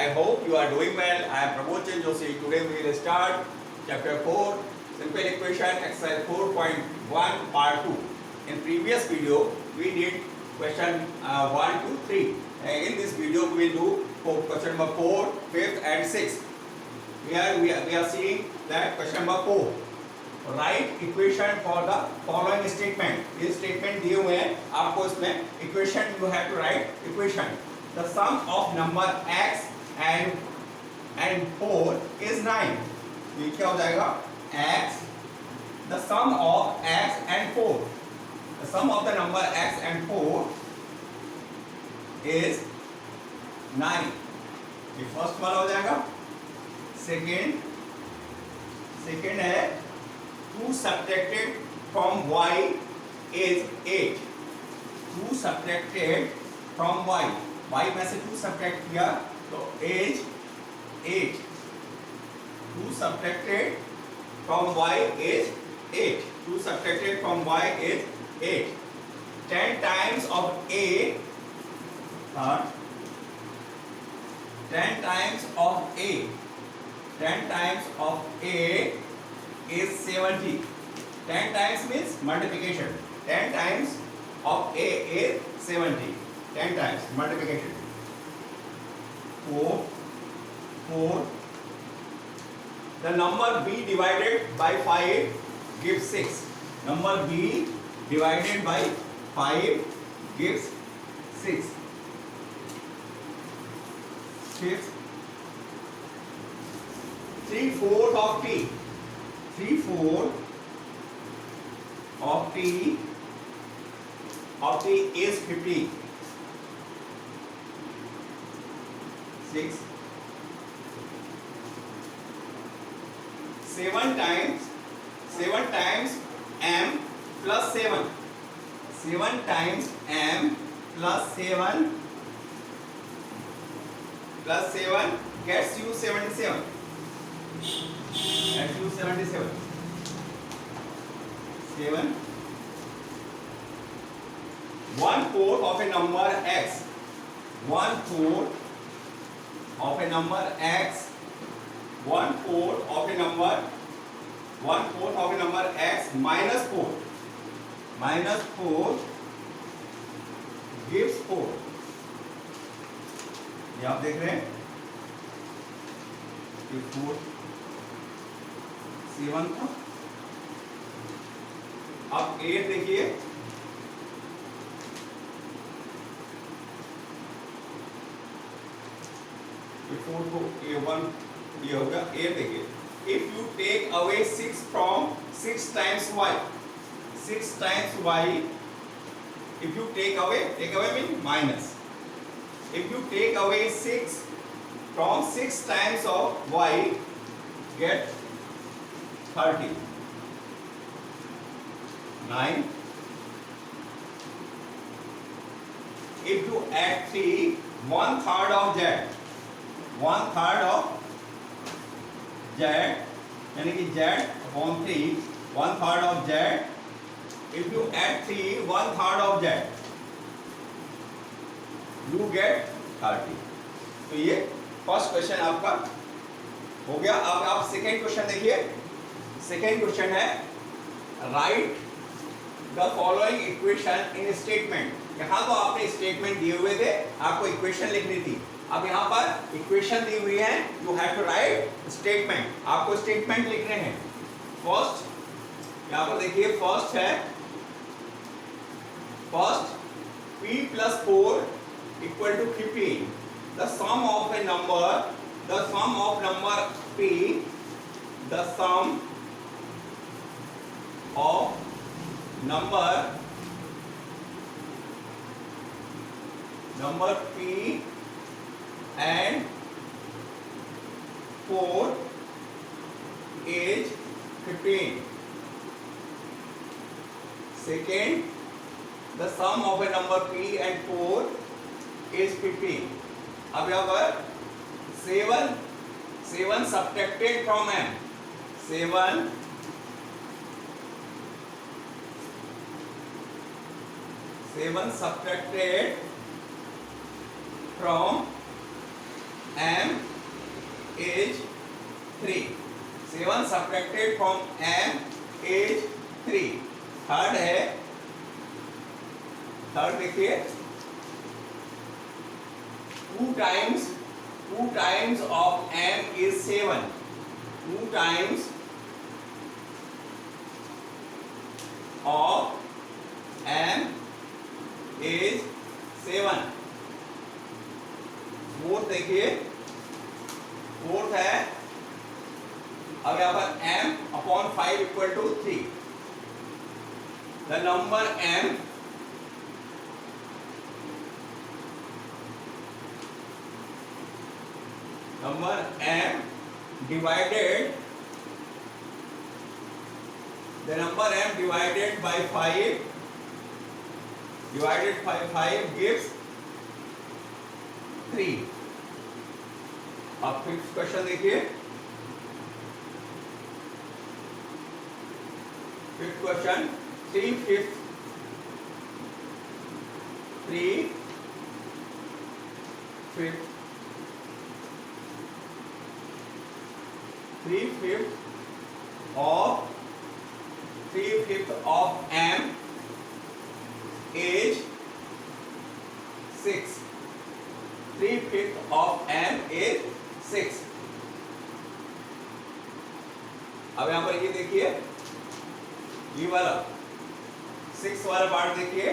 I hope you are doing well. I am Pramod Chandra Joshi. Today we will start chapter 4, simple equation, exercise 4.1 part 2. In previous video we did question 1 to 3. In this video we will do question number 4, 5th and 6th. Here we are seeing that question number 4. Write equation for the following statement. ये statement दिए हुए हैं आपको, इसमें equation you have to write equation. The sum of number x and 4 is 9. ये क्या हो जाएगा? x, the sum of x and 4, the sum of the number x and 4 is 9. ये फर्स्ट वाला हो जाएगा. सेकेंड है 2 subtracted from y is 8. 2 subtracted from y में से 2 subtract किया तो is 8. 2 subtracted from y is 8. 2 subtracted from y is 8. 10 times of a 10 times of a 10 times of a is 70. 10 times means multiplication. 10 times of a is 70. 10 times multiplication. 4. The number b divided by 5 gives 6. Number b divided by 5 gives 6. Fifth, 3/4 of t. 3/4 of t is 50. 6. 7 times m plus 7. 7 times m plus 7 gets you 77. Gets you 77. 7. 1/4 of a number x. 1/4 of a number x. 1/4 of a number x minus 4. Minus 4 gives 4. ये आप देख रहे हैं कि 4 7 था. अब 8 देखिए, ये 4 को ये 1 ये हो गया. 8 देखिए, if you take away 6 from 6 times y, 6 times y, if you take away means minus. If you take away 6 from 6 times of y, get 30. 9. If you add 3, 1/3 of z. 1/3 of z, यानी कि z upon 3, 1/3 of z. If you add 3, 1/3 of z, you get 30. तो ये first question आपका हो गया. अब आप second question देखिए. सेकेंड क्वेश्चन है right the following equation in statement. यहाँ तो आपने स्टेटमेंट दिए हुए थे, आपको इक्वेशन लिखनी थी. अब यहाँ पर इक्वेशन दी हुई है, you have to write statement. आपको स्टेटमेंट लिखने हैं. फर्स्ट यहाँ पर देखिए, फर्स्ट है p plus 4 equal to 15. The sum of a number, the sum of number p, the sum of number p and 4 is 15. Second, the sum of a number p and 4 is 15. अब यहाँ पर 7 subtracted from m. 7 subtracted from m is 3. 7 subtracted from m is 3. Third है, third देखिए 2 times of m is 7. 2 times of m is 7. Fourth देखिए, fourth है, अब यहां पर m upon 5 equal to 3. The number m divided, the number m divided by 5 divided by 5 gives 3. अब fifth question देखिए, fifth question 3 fifth 3 fifth 3 fifth of 3 fifth of m is 6. 3 fifth of m is 6. अब यहां पर ये देखिए, ये वाला 6 वाला पार्ट देखिए,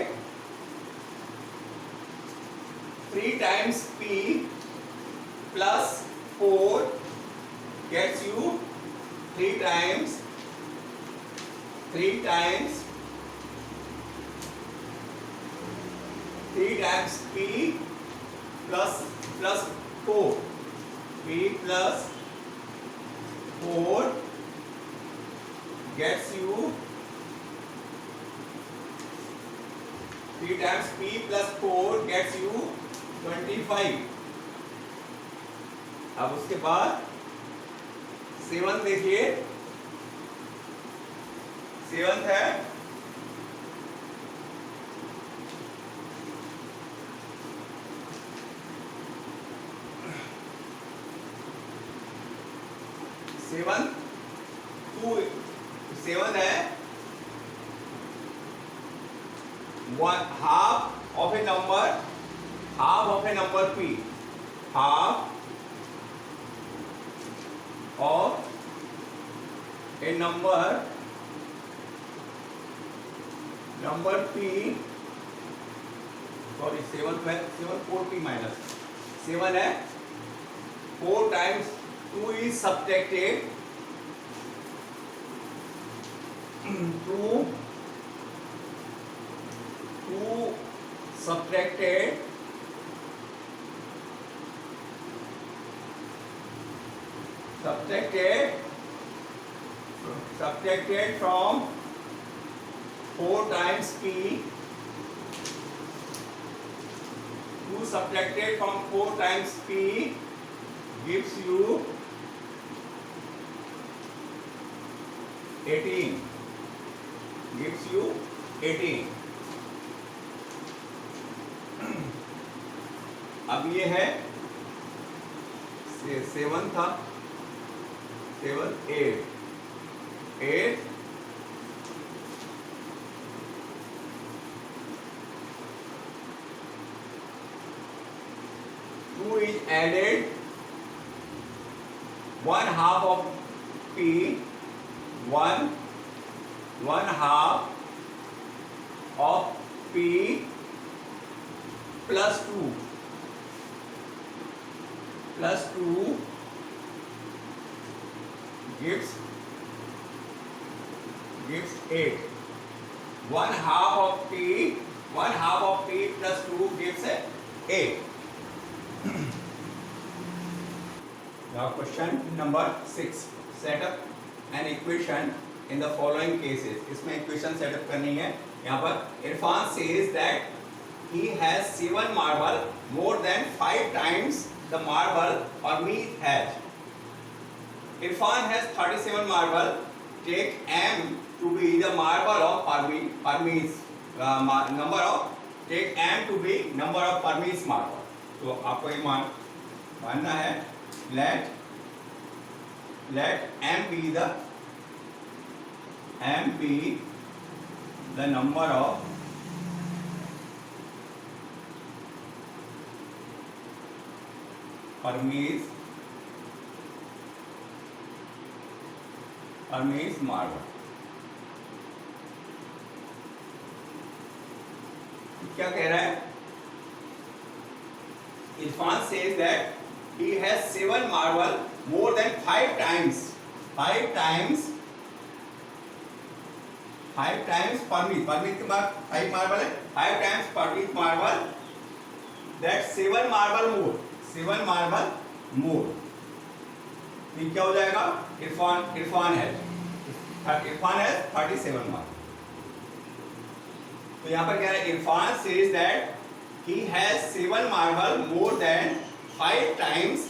3 times p plus 4 gets you 3 times 3 times p plus 4. p plus 4 gets you 3 times p plus 4 gets you 25. अब उसके बाद 7 देखिए, 7th है 7 है 1 half of a number p, half of a number p, sorry 7 4p minus 7 है, 4 times 2 is subtracted, 2 subtracted from 4 times p, 2 subtracted from 4 times p gives you 18. Gives you 18. अब ये है 7 था, 7 8 2 is added, 1 half of p, 1 half of p plus 2 gives 8. 1 half of p plus 2 gives 8. Now question number 6. Set up an equation in the following cases. इसमें equation set up करनी है. यहाँ पर Irfan says that he has 7 marble more than 5 times the marble Parmeet has. Irfan has 37 marble. Take m to be the marble of Parmeet's number of. Take m to be number of Parmeet's marble. तो आपको ये मान मानना है let m be the number of Hermes marble. क्या कह रहा है? Irfan says that he has 7 marble more than 5 times Hermes के बाद 5 marble है, 5 times Hermes marble, that 7 marble more. तो क्या हो जाएगा? Irfan has 37 marble. तो यहाँ पर क्या है? Irfan says that he has 7 marble more than 5 times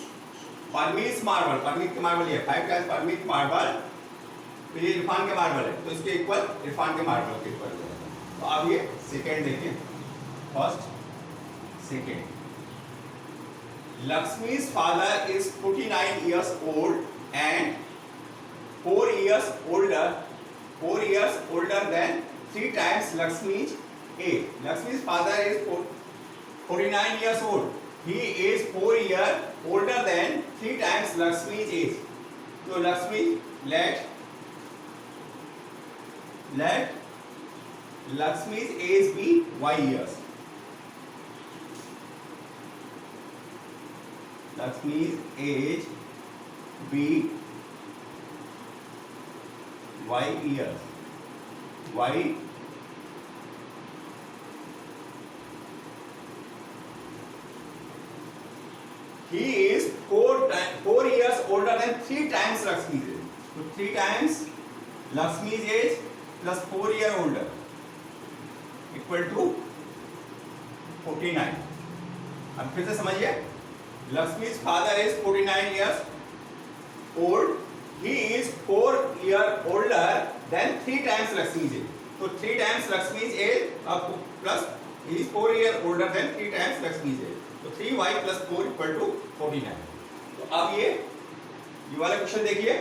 Hermes marble. Hermes के मार्बल ये 5 times Hermes marble, तो ये इरफान के मार्बल है, तो इसके इक्वल इरफान के मार्बल के इक्वल हो जाएगा। तो अब ये सेकेंड देखिए, first second. Lakshmi's father is 49 years old and 4 years older than 3 times Lakshmi's age. Lakshmi's father is 49 years old. He is 4 years older than 3 times Lakshmi's age. So Lakshmi, let Lakshmi's age be y years. Lakshmi's age be y years. Y he is 4 years older than 3 times Lakshmi's age. So 3 times Lakshmi's age plus 4 year older equal to 49. अब फिर से समझिए, Lakshmi's father is 49 years old. He is 4 years older than 3 times Lakshmi's age. So 3 times Lakshmi's age plus he is 4 years older than 3 times Lakshmi's age. तो 3y plus 4 equal to 49. तो अब ये वाला question देखिए,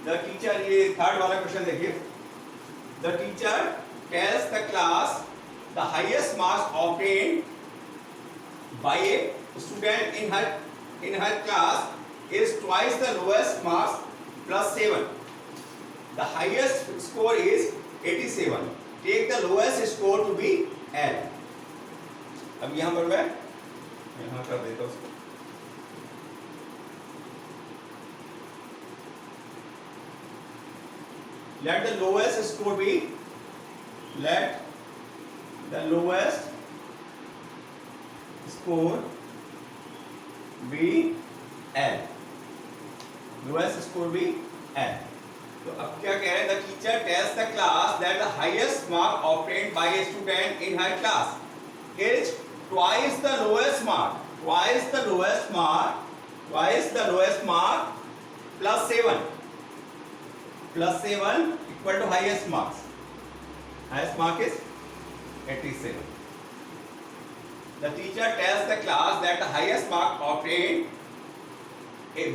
the teacher, ये third वाला question देखिए। The teacher tells the class the highest marks obtained by a student in her class is twice the lowest marks plus 7. The highest score is 87. Take the lowest score to be L. अब यहाँ पर मैं यहाँ कर देता हूँ उसको। Let the lowest score be L. Lowest score be L. तो अब क्या कह रहे हैं? The teacher tells the class that the highest mark obtained by a student in her class is twice the lowest mark plus 7 equal to highest marks. Highest mark is 87. The teacher tells the class that the highest mark obtained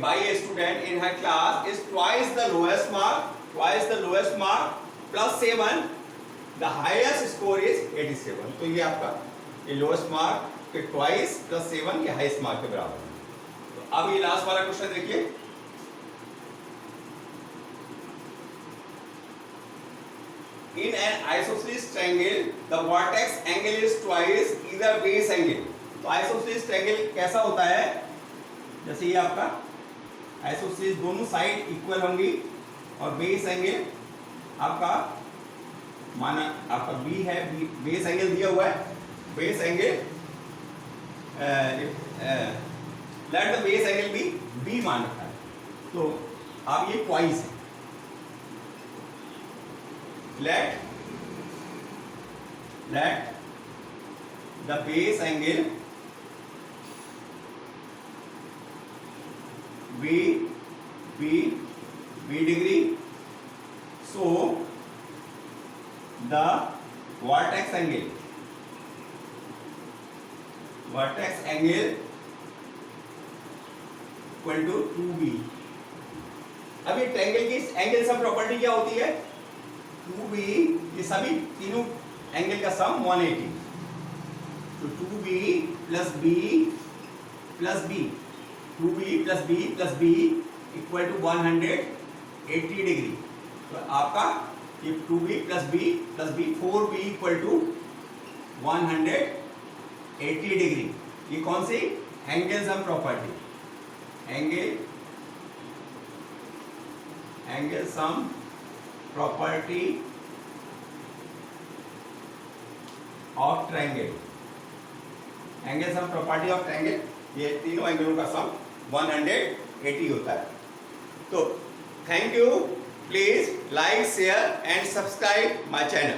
by a student in her class is twice the lowest mark plus 7. The highest score is 87. तो ये आपका ये lowest mark के twice plus 7 ये highest mark के बराबर है। तो अब ये लास्ट वाला क्वेश्चन देखिए। In an isosceles triangle, the vertex angle is twice either base angle. तो isosceles triangle कैसा होता है? जैसे ये आपका isosceles दोनों साइड इक्वल होंगी और बेस एंगल आपका माना आपका बी है, बेस एंगल दिया हुआ है, base angle let the base angle be B मान रखा है। तो अब ये ट्वाइस है। let the base angle be degree, so the vertex angle equal to 2b। अभी ट्रायंगल की एंगल सम प्रॉपर्टी क्या होती है? 2b, ये सभी तीनों एंगल का सम 180, तो 2b plus b plus b, 2b plus b plus b equal to 180 degree. तो आपका ये 2b plus b plus b 4b equal to 180 degree. ये कौन सी? Angle sum property, angle sum property of triangle, angle sum property of triangle, ये तीनों एंगलों का सम 180 होता है। तो thank you, please like share and subscribe my channel.